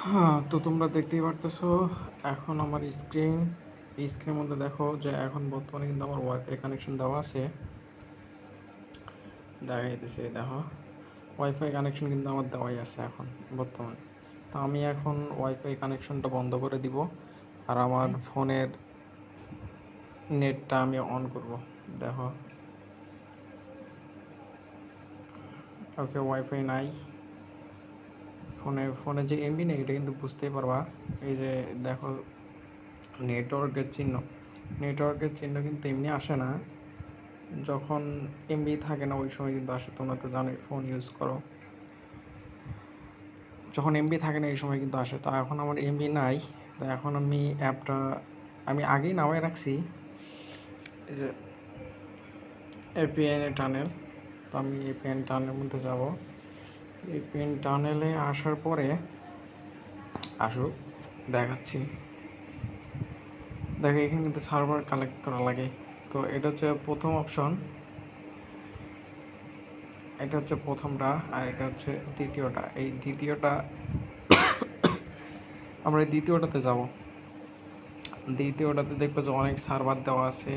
হ্যাঁ, তো তোমরা দেখতেই পারতেছো এখন আমার এই স্ক্রিনের মধ্যে দেখো যে এখন বর্তমানে কিন্তু আমার ওয়াইফাই কানেকশন দেওয়া আছে। দেখা যাইতেছে, দেখো ওয়াইফাই কানেকশন কিন্তু আমার দেওয়াই আছে এখন বর্তমানে। তো আমি এখন ওয়াইফাই কানেকশনটা বন্ধ করে দিব আর আমার ফোনের নেটটা আমি অন করব। দেখো, ওকে, ওয়াইফাই নাই ফোনে যে এমবি নেই এটা কিন্তু বুঝতেই পারবা। এই যে দেখো, নেটওয়ার্কের চিহ্ন নেটওয়ার্কের চিহ্ন কিন্তু এমনি আসে না, যখন এমবি থাকে না ওই সময় কিন্তু আসে। তোমরা তো জানোই, ফোন ইউজ করো, যখন এমবি থাকে না এই সময় কিন্তু আসে। তো এখন আমার এমবি নাই, তো এখন আমি অ্যাপটা আমি আগেই নামাই রাখছি, এই যে এপিএন টানেল। তো আমি এপিএন টানেলের মধ্যে যাব। এপিএন টানেলে আসার পরে আসুক, দেখাচ্ছি। দেখো, এখানে কিন্তু সার্ভার কালেক্ট করা লাগে। তো এটা হচ্ছে প্রথম অপশন, এটা হচ্ছে প্রথমটা, আর এটা হচ্ছে দ্বিতীয়টা। এই দ্বিতীয়টা আমরা এই দ্বিতীয়টাতে যাব। দ্বিতীয়টাতে দেখবো যে অনেক সার্ভার দেওয়া আছে।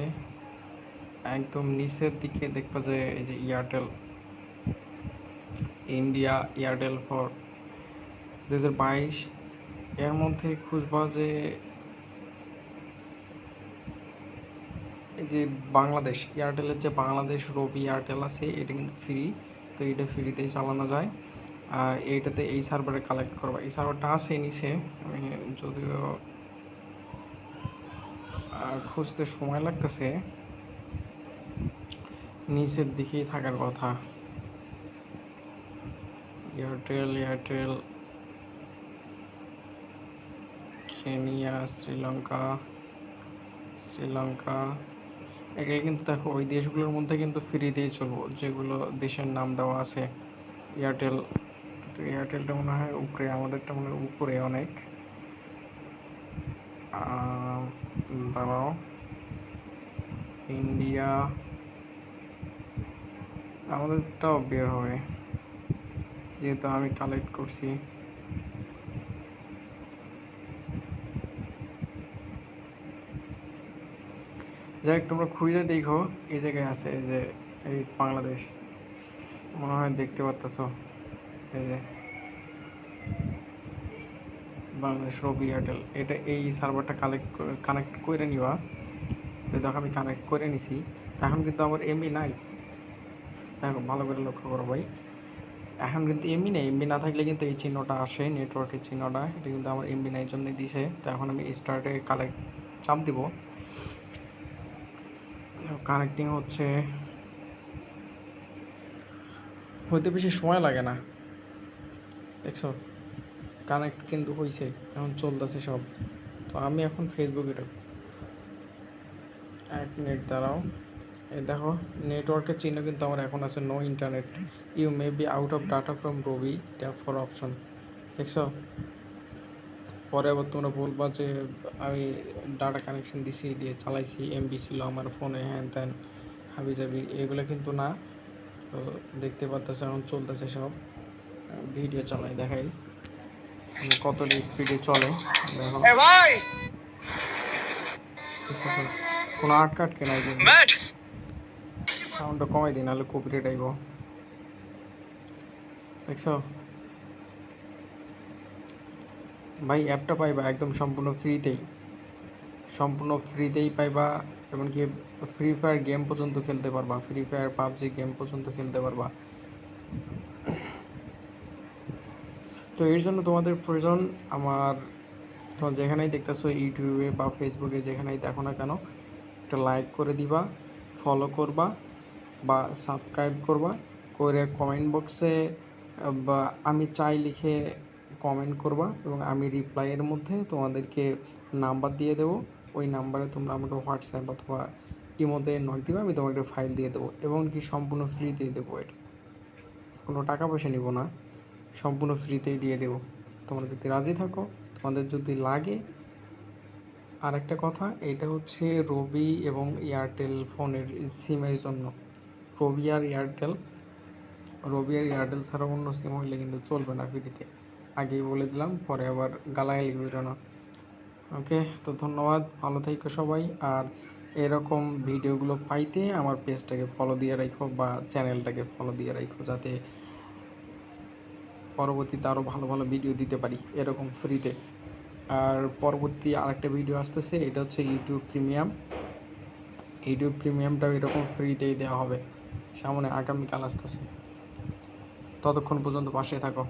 একদম নিচের দিকে দেখবো যে এই যে এয়ারটেল ইন্ডিয়া, এয়ারটেল ফর 2022, এর মধ্যে খুঁজবা যে এই যে বাংলাদেশ এয়ারটেলের যে বাংলাদেশ রবি এয়ারটেল আছে, এটা কিন্তু ফ্রি। তো এটা ফ্রিতেই চালানো যায়। আর এইটাতে এই সার্ভারে কালেক্ট করবা। এই সার্ভারটা আছে নিচে, আমি যদিও খুঁজতে সময় লাগতেছে, নিচের দিকেই থাকার কথা। এয়ারটেল কেনিয়া, শ্রীলঙ্কা এগুলো কিন্তু দেখো ওই দেশগুলোর মধ্যে কিন্তু ফ্রিতেই চলবো, যেগুলো দেশের নাম দেওয়া আছে। এয়ারটেল, তো এয়ারটেলটা মনে হয় উপরে, আমাদেরটা মনে হয় উপরে অনেক। দাঁড়াও, ইন্ডিয়া, আমাদেরটাও বের হবে যেহেতু আমি কালেক্ট করছি। যাই হোক, তোমরা খুঁজে দেখো, এই জায়গায় আছে, এই যে এই বাংলাদেশ, মনে হয় দেখতে পারতেছ। এই যে বাংলাদেশ রবি এয়ারটেল, এটা এই সার্ভারটা কানেক্ট করে নিবা। দেখো, আমি কানেক্ট করে নিছি। এখন কিন্তু আমার এমবি নাই, দেখো ভালো করে লক্ষ্য করো ভাই। এখন কিন্তু এমবি নেই, এমবি না থাকলে কিন্তু এই চিহ্নটা আসে, নেটওয়ার্কের চিহ্নটা, এটা কিন্তু আমার এমবি নাই জন্যই দিছে। তো এখন আমি স্টার্টে কানেক্ট চাপ দিব, কানেক্টিং হচ্ছে, হইতে বেশি সময় লাগে না। দেখছো, কানেক্ট কিন্তু হয়েছে, এখন চলতেছে সব। তো আমি এখন ফেসবুকে ঢুকবো। 1 মিনিট দাঁড়াও। এই দেখো, নেটওয়ার্কের চিহ্ন কিন্তু আমার এখন আছে, no internet, you may be out of data from Robi, tap for option. দেখছো, পরে আবার তোমরা বলবা যে আমি ডাটা কানেকশন দিছি, দিয়ে চালাইছি, এমবি ছিল আমার ফোনে, হ্যান ত্যান হাবি জাবি, এগুলো কিন্তু না। তো দেখতে পারতেছে এখন চলতেছে সব। ভিডিও চালাই, দেখাই কতটা স্পিডে চলে। দেখো ভাই, কোনো আটকাটকে নাই কিন্তু। সাউন্ডটা কমাই দিই, নাহলে কপিরাইট আইব। দেখছো ভাই, অ্যাপটা পাইবা একদম সম্পূর্ণ ফ্রিতেই পাইবা। এমনকি ফ্রি ফায়ার গেম পর্যন্ত খেলতে পারবা, ফ্রি ফায়ার পাবজি গেম পর্যন্ত খেলতে পারবা। তো এর জন্য তোমাদের প্রয়োজন, আমার তোমরা যেখানেই দেখতেছো, ইউটিউবে বা ফেসবুকে যেখানেই দেখো না কেন, একটা লাইক করে দিবা, ফলো করবা বা সাবস্ক্রাইব করবা, করে কমেন্ট বক্সে বা আমি চাই লিখে কমেন্ট করবা, এবং আমি রিপ্লাইয়ের মধ্যে তোমাদেরকে নাম্বার দিয়ে দেবো। ওই নাম্বারে তোমরা আমাকে হোয়াটসঅ্যাপ অথবা ইমোতে নক দিবা, আমি তোমাকে ফাইল দিয়ে দেবো, এবং কি সম্পূর্ণ ফ্রি দিয়ে দেবো। এটা কোনো টাকা পয়সা নিব না, সম্পূর্ণ ফ্রিতেই দিয়ে দেবো। তোমরা যদি রাজি থাকো, তোমাদের যদি লাগে। আর একটা কথা, এটা হচ্ছে রবি এবং এয়ারটেল ফোনের সিমের জন্য। রবি আর এয়ারটেল রবি আর এয়ারটেল ছাড়া অন্য সিম হইলে কিন্তু চলবে না ফ্রিতে। আগেই বলে দিলাম, পরে আবার গালাগালি করো না। ওকে, তো ধন্যবাদ, ভালো থেকো সবাই। আর এরকম ভিডিওগুলো পাইতে আমার পেজটাকে ফলো দিয়ে রাখো বা চ্যানেলটাকে ফলো দিয়ে রাখো, যাতে পরবর্তীতে আরও ভালো ভালো ভিডিও দিতে পারি এরকম ফ্রিতে। আর পরবর্তী আরেকটা ভিডিও আসতেছে, এটা হচ্ছে ইউটিউব প্রিমিয়াম। ইউটিউব প্রিমিয়ামটাও এরকম ফ্রিতেই দেওয়া হবে, সামনে আগামীকাল আসতেছে। ততক্ষণ পর্যন্ত পাশে থাকো।